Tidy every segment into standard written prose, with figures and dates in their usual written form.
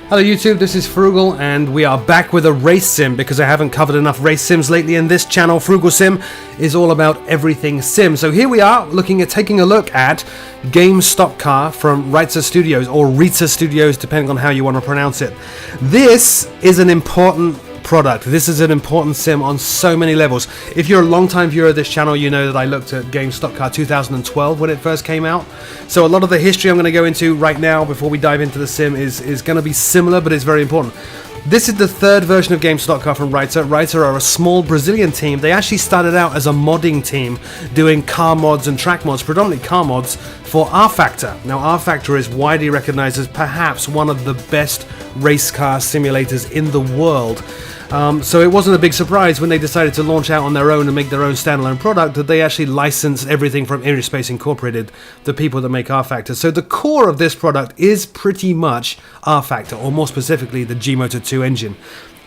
Hello YouTube, this is Frugal and we are back with a race sim because I haven't covered enough race sims lately, and this channel, Frugal Sim, is all about everything sim. So here we are taking a look at Game Stock Car from Rfactor Studios, or Rfactor Studios depending on how you want to pronounce it. This is an important product. This is an important sim on so many levels. If you're a long-time viewer of this channel, you know that I looked at Game Stock Car 2012 when it first came out. So a lot of the history I'm going to go into right now before we dive into the sim is going to be similar, but it's very important. This is the third version of Game Stock Car from Rfactor. Rfactor are a small Brazilian team. They actually started out as a modding team doing car mods and track mods, predominantly car mods, for Rfactor. Now Rfactor is widely recognized as perhaps one of the best race car simulators in the world. So it wasn't a big surprise when they decided to launch out on their own and make their own standalone product that they actually licensed everything from Aerospace Incorporated, the people that make Rfactor. So the core of this product is pretty much Rfactor, or more specifically the G-Motor 2 engine.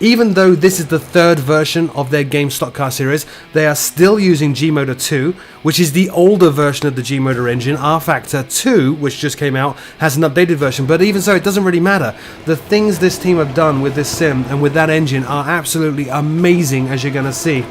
Even though this is the third version of their Game Stock Car series, they are still using G-Motor 2, which is the older version of the G-Motor engine. Rfactor 2, which just came out, has an updated version, but even so, it doesn't really matter. The things this team have done with this sim and with that engine are absolutely amazing, as you're going to see.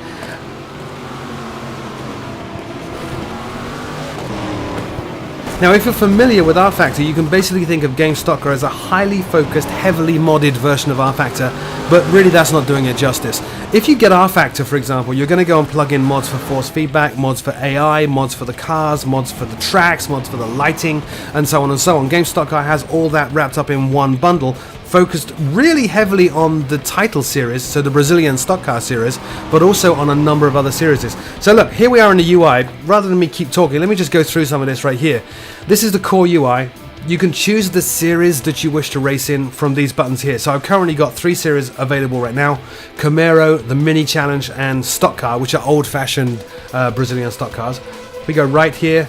Now, if you're familiar with Rfactor, you can basically think of Game Stock Car as a highly focused, heavily modded version of Rfactor, but really that's not doing it justice. If you get Rfactor, for example, you're going to go and plug in mods for force feedback, mods for AI, mods for the cars, mods for the tracks, mods for the lighting, and so on and so on. Game Stock Car has all that wrapped up in one bundle, focused really heavily on the title series, so the Brazilian stock car series, but also on a number of other series. So look, here we are in the UI. Rather than me keep talking, let me just go through some of this right here. This is the core UI. You can choose the series that you wish to race in from these buttons here. So I've currently got 3 series available right now: Camaro, the Mini Challenge, and Stock Car, which are old-fashioned Brazilian stock cars. We go right here.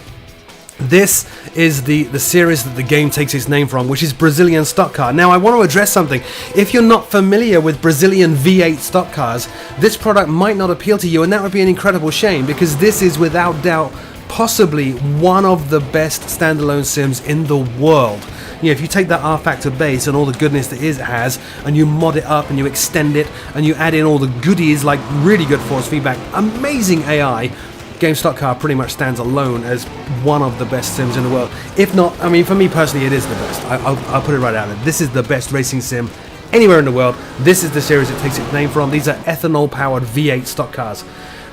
This is the series that the game takes its name from, which is Brazilian Stock Car. Now I want to address something. If you're not familiar with Brazilian V8 stock cars, this product might not appeal to you, and that would be an incredible shame, because this is without doubt possibly one of the best standalone sims in the world. You know, if you take that Rfactor base and all the goodness that it has, and you mod it up and you extend it and you add in all the goodies like really good force feedback, amazing AI, Game Stock Car pretty much stands alone as one of the best sims in the world. If not, I mean, for me personally, it is the best. I'll put it right out there. This is the best racing sim anywhere in the world. This is the series it takes its name from. These are ethanol-powered V8 stock cars.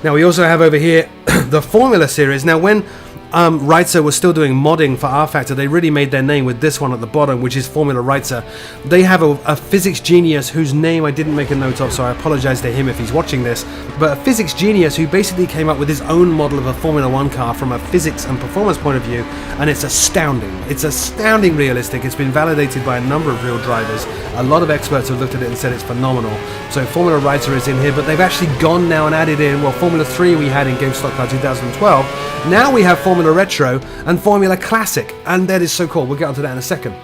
Now, we also have over here the Formula series. Now, when Rfactor was still doing modding for Rfactor, they really made their name with this one at the bottom, which is Formula Rfactor. They have a physics genius whose name I didn't make a note of, so I apologize to him if he's watching this, but a physics genius who basically came up with his own model of a Formula 1 car from a physics and performance point of view, and it's astounding. It's astounding realistic. It's been validated by a number of real drivers. A lot of experts have looked at it and said it's phenomenal. So Formula Rfactor is in here, but they've actually gone now and added in, well, Formula 3 we had in Game Stock Car 2012. Now we have Formula Retro and Formula Classic, and that is so cool. We'll get onto that in a second.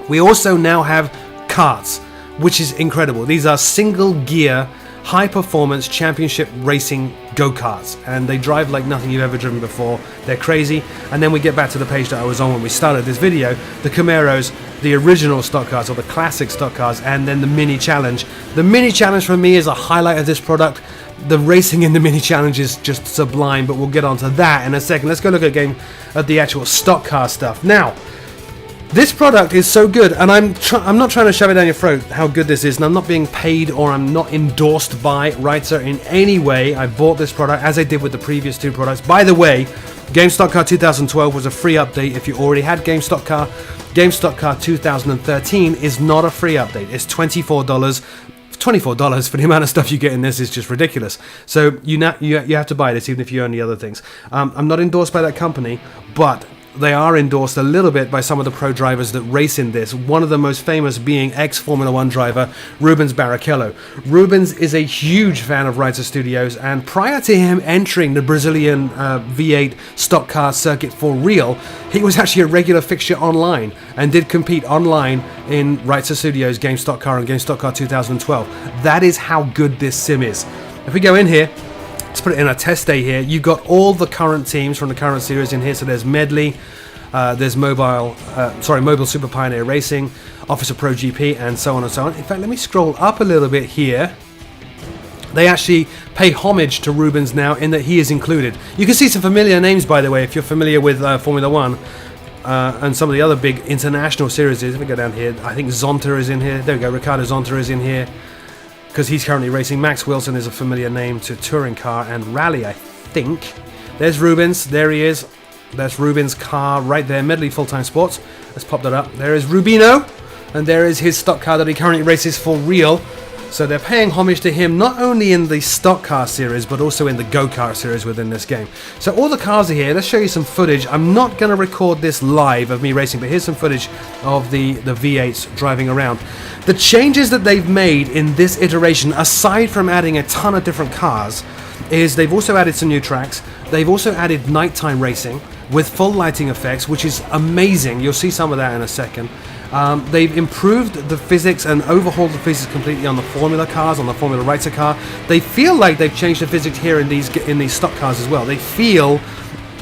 We also now have karts, which is incredible. These are single gear, high performance championship racing go-karts, and they drive like nothing you've ever driven before. They're crazy. And then we get back to the page that I was on when we started this video: the Camaros, the original stock cars, or the classic stock cars, and then the Mini Challenge. The Mini Challenge for me is a highlight of this product. The racing in the Mini Challenge is just sublime, but we'll get onto that in a second. Let's go look at the actual stock car stuff. Now, this product is so good, and I'm not trying to shove it down your throat how good this is, and I'm not being paid or I'm not endorsed by Rfactor in any way. I bought this product as I did with the previous 2 products. By the way, Game Stock Car 2012 was a free update if you already had Game Stock Car. Game Stock Car 2013 is not a free update. It's $24. $24 for the amount of stuff you get in this is just ridiculous. So you have to buy this even if you own the other things. I'm not endorsed by that company, but they are endorsed a little bit by some of the pro drivers that race in this. One of the most famous being ex-Formula 1 driver Rubens Barrichello. Rubens is a huge fan of Rfactor Studios, and prior to him entering the Brazilian V8 stock car circuit for real, he was actually a regular fixture online and did compete online in Rfactor Studios Game Stock Car and Game Stock Car 2012. That is how good this sim is. If we go in here, let's put it in a test day here. You've got all the current teams from the current series in here. So there's Medley, There's Mobile Super Pioneer Racing, Officer Pro GP, and so on and so on. In fact, let me scroll up a little bit here. They actually pay homage to Rubens now in that he is included. You can see some familiar names, by the way, if you're familiar with Formula 1 and some of the other big international series. Let me go down here. I think Zonta is in here. There we go. Ricardo Zonta is in here because he's currently racing. Max Wilson is a familiar name to touring car and rally, I think. There's Rubens. There he is. That's Rubens' car right there. Medley Full-Time Sports. Let's pop that up. There is Rubino. And there is his stock car that he currently races for real. So they're paying homage to him not only in the stock car series but also in the Go-Kart series within this game. So all the cars are here. Let's show you some footage. I'm not going to record this live of me racing, but here's some footage of the V8s driving around. The changes that they've made in this iteration, aside from adding a ton of different cars, is they've also added some new tracks. They've also added nighttime racing with full lighting effects, which is amazing. You'll see some of that in a second. They've improved the physics and overhauled the physics completely on the Formula cars, on the Formula Rfactor car. They feel like they've changed the physics here in these stock cars as well. They feel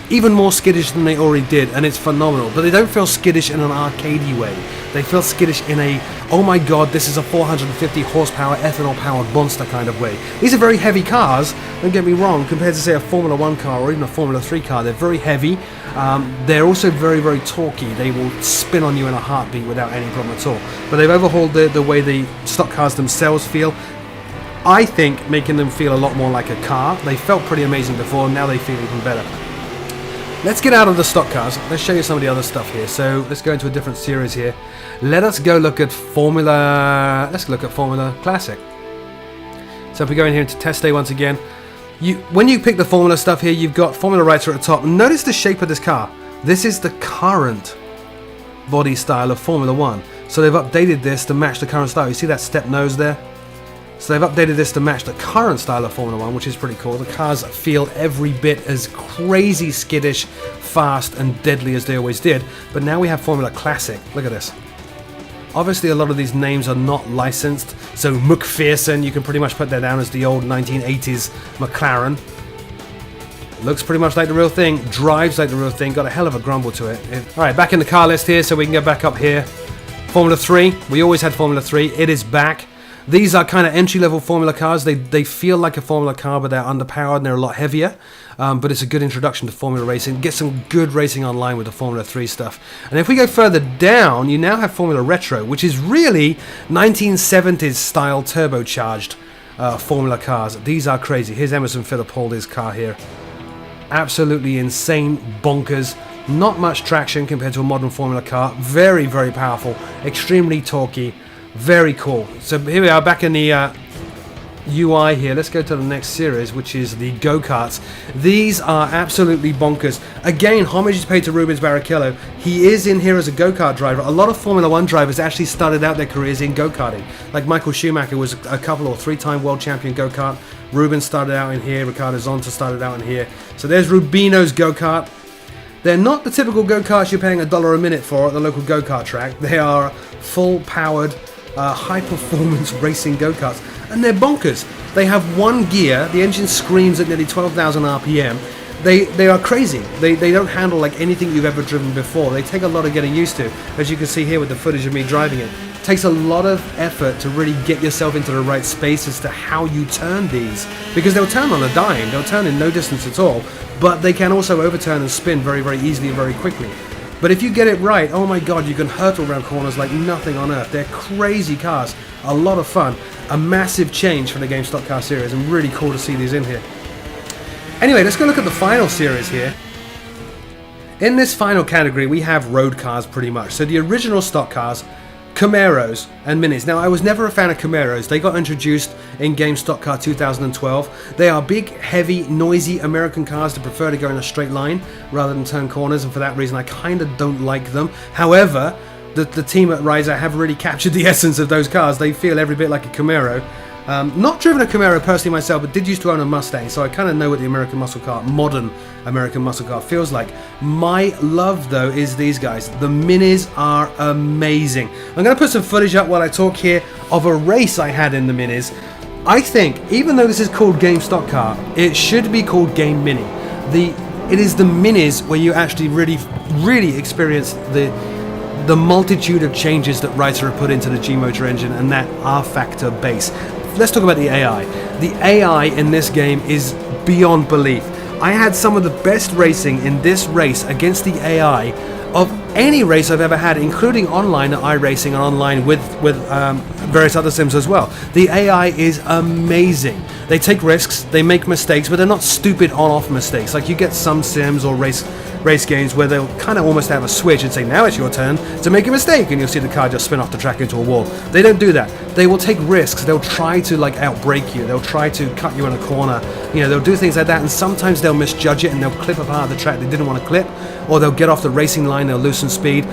even more skittish than they already did, and it's phenomenal. But they don't feel skittish in an arcadey way. They feel skittish in a, oh my god, this is a 450 horsepower ethanol-powered monster kind of way. These are very heavy cars, don't get me wrong, compared to say a Formula 1 car or even a Formula 3 car. They're very heavy. They're also very, very torquey. They will spin on you in a heartbeat without any problem at all. But they've overhauled the way the stock cars themselves feel. I think making them feel a lot more like a car. They felt pretty amazing before, now they feel even better. Let's get out of the stock cars. Let's show you some of the other stuff here. So let's go into a different series here. Let us go look at Formula. Let's look at Formula Classic. So if we go in here into test day once again, when you pick the Formula stuff here, you've got Formula Rfactor at the top. Notice the shape of this car. This is the current body style of Formula 1. So they've updated this to match the current style. You see that step nose there? So they've updated this to match the current style of Formula 1, which is pretty cool. The cars feel every bit as crazy skittish, fast and deadly as they always did. But now we have Formula Classic. Look at this. Obviously a lot of these names are not licensed. So McPherson, you can pretty much put that down as the old 1980s McLaren. Looks pretty much like the real thing. Drives like the real thing. Got a hell of a grumble to it. Alright, back in the car list here so we can get back up here. Formula 3. We always had Formula 3. It is back. These are kind of entry-level Formula cars. They feel like a Formula car, but they're underpowered and they're a lot heavier. But it's a good introduction to Formula racing. Get some good racing online with the Formula 3 stuff. And if we go further down, you now have Formula Retro, which is really 1970s style turbocharged Formula cars. These are crazy. Here's Emerson Fittipaldi's car here. Absolutely insane, bonkers. Not much traction compared to a modern Formula car. Very, very powerful. Extremely torquey. Very cool. So here we are back in the UI here. Let's go to the next series, which is the Go-Karts. These are absolutely bonkers. Again, homage is paid to Rubens Barrichello. He is in here as a go-kart driver. A lot of Formula 1 drivers actually started out their careers in go-karting. Like Michael Schumacher was a couple or three-time world champion go-kart. Rubens started out in here. Ricardo Zonta started out in here. So there's Rubino's go-kart. They're not the typical go-karts you're paying $1 a minute for at the local go-kart track. They are full-powered, high-performance racing go-karts, and they're bonkers. They have one gear. The engine screams at nearly 12,000 RPM. They are crazy. They don't handle like anything you've ever driven before. They take a lot of getting used to, as you can see here with the footage of me driving it. It takes a lot of effort to really get yourself into the right space as to how you turn these, because they'll turn on a dime. They'll turn in no distance at all, but they can also overturn and spin very, very easily and very quickly. But if you get it right, oh my god, you can hurtle around corners like nothing on earth. They're crazy cars, a lot of fun, a massive change from the game stock car series, and really cool to see these in here. Anyway, let's go look at the final series here. In this final category, we have road cars pretty much. So the original stock cars, Camaros and Minis. Now, I was never a fan of Camaros. They got introduced in Game Stock Car 2012. They are big, heavy, noisy American cars that prefer to go in a straight line rather than turn corners, and for that reason I kind of don't like them. However, the team at Riser have really captured the essence of those cars. They feel every bit like a Camaro. Not driven a Camaro personally myself, but did used to own a Mustang, so I kind of know what the American muscle car, modern American muscle car, feels like. My love, though, is these guys. The Minis are amazing. I'm going to put some footage up while I talk here of a race I had in the Minis. I think, even though this is called Game Stock Car, it should be called Game Mini. The It is the minis where you actually really experience the multitude of changes that Rfactor have put into the G-Motor engine and that Rfactor base. Let's talk about the AI. The AI in this game is beyond belief. I had some of the best racing in this race against the AI of any race I've ever had, including online at iRacing and online with various other sims as well. The AI is amazing. They take risks, they make mistakes, but they're not stupid on-off mistakes. Like you get some sims or race games where they'll kind of almost have a switch and say, now it's your turn to make a mistake, and you'll see the car just spin off the track into a wall. They don't do that. They will take risks. They'll try to like outbrake you. They'll try to cut you in a corner. You know, they'll do things like that, and sometimes they'll misjudge it and they'll clip a part of the track they didn't want to clip, or they'll get off the racing line, they'll loosen speed.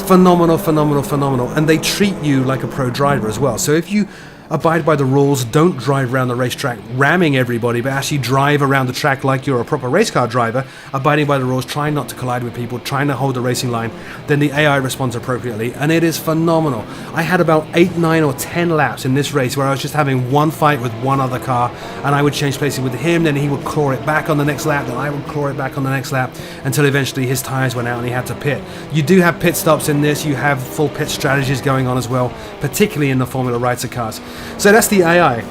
Phenomenal, phenomenal, phenomenal. And they treat you like a pro driver as well. So if you abide by the rules, don't drive around the racetrack ramming everybody, but actually drive around the track like you're a proper race car driver, abiding by the rules, trying not to collide with people, trying to hold the racing line, then the AI responds appropriately, and it is phenomenal. I had about 8, 9 or 10 laps in this race where I was just having one fight with one other car, and I would change places with him, then he would claw it back on the next lap, then I would claw it back on the next lap, until eventually his tires went out and he had to pit. You do have pit stops in this, you have full pit strategies going on as well, particularly in the Formula Rfactor cars. So that's the AI.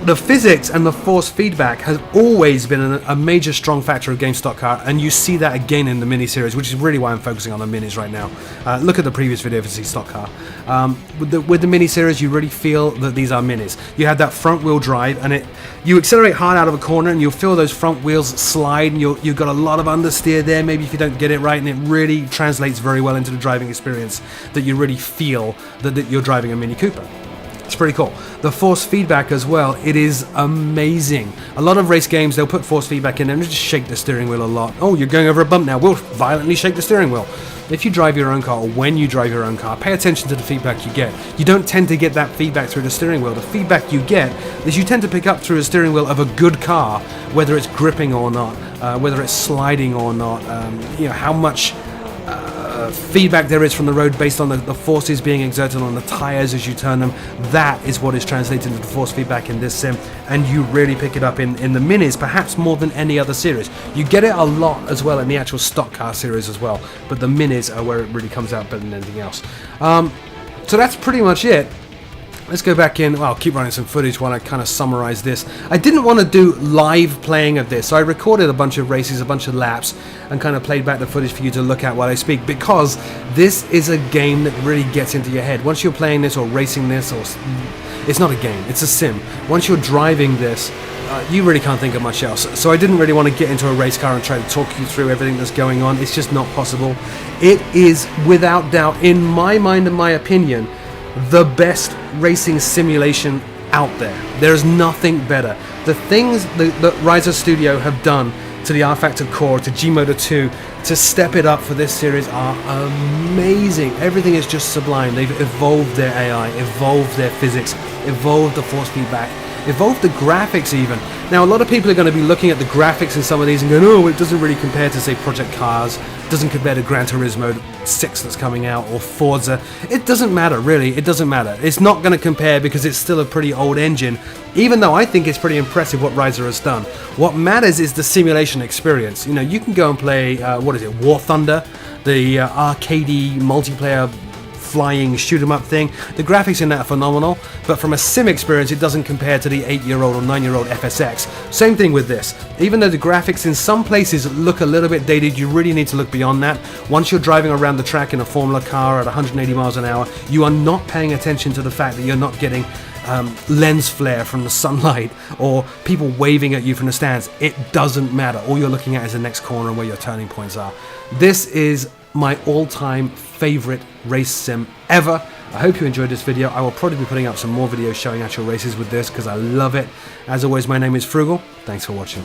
The physics and the force feedback has always been a major strong factor of Game Stock Car, and you see that again in the mini series, which is really why I'm focusing on the minis right now. Look at the previous video if you see Stock Car. With the mini series, you really feel that these are minis. You have that front wheel drive, and you accelerate hard out of a corner, and you'll feel those front wheels slide, and you've got a lot of understeer there, maybe if you don't get it right, and it really translates very well into the driving experience, that you really feel that you're driving a Mini Cooper. It's pretty cool. The force feedback as well, it is amazing. A lot of race games, they'll put force feedback in and just shake the steering wheel a lot. Oh, you're going over a bump now, we'll violently shake the steering wheel. If you drive your own car, or when you drive your own car, pay attention to the feedback you get. You don't tend to get that feedback through the steering wheel. The feedback you get is you tend to pick up through a steering wheel of a good car, whether it's gripping or not, whether it's sliding or not, you know, how much feedback there is from the road based on the forces being exerted on the tires as you turn them. That is what is translated into the force feedback in this sim, and you really pick it up in the minis, perhaps more than any other series. You get it a lot as well in the actual stock car series as well, but the minis are where it really comes out better than anything else. So that's pretty much it. Let's go back in. Well, I'll keep running some footage while I kind of summarize this. I didn't want to do live playing of this, so I recorded a bunch of races, a bunch of laps, and kind of played back the footage for you to look at while I speak, because this is a game that really gets into your head. Once you're playing this or racing this, or it's not a game, it's a sim. Once you're driving this, you really can't think of much else. So I didn't really want to get into a race car and try to talk you through everything that's going on. It's just not possible. It is, without doubt, in my mind and my opinion, the best racing simulation out there. There's nothing better. The things that Rfactor Studio have done to the Rfactor core, to G-Motor 2, to step it up for this series are amazing. Everything is just sublime. They've evolved their AI, evolved their physics, evolved the force feedback, evolved the graphics even. Now, a lot of people are going to be looking at the graphics in some of these and going, oh, it doesn't really compare to, say, Project Cars, doesn't compare to Gran Turismo 6 that's coming out, or Forza. It doesn't matter, really. It doesn't matter. It's not going to compare because it's still a pretty old engine, even though I think it's pretty impressive what Rfactor has done. What matters is the simulation experience. You know, you can go and play, War Thunder, the arcadey multiplayer flying shoot-em-up thing. The graphics in that are phenomenal, but from a sim experience it doesn't compare to the 8-year-old or 9-year-old FSX. Same thing with this. Even though the graphics in some places look a little bit dated, you really need to look beyond that. Once you're driving around the track in a Formula car at 180 miles an hour, you are not paying attention to the fact that you're not getting lens flare from the sunlight or people waving at you from the stands. It doesn't matter. All you're looking at is the next corner and where your turning points are. This is my all-time favorite race sim ever. I hope you enjoyed this video. I will probably be putting up some more videos showing actual races with this because I love it. As always, my name is Frugal. Thanks for watching.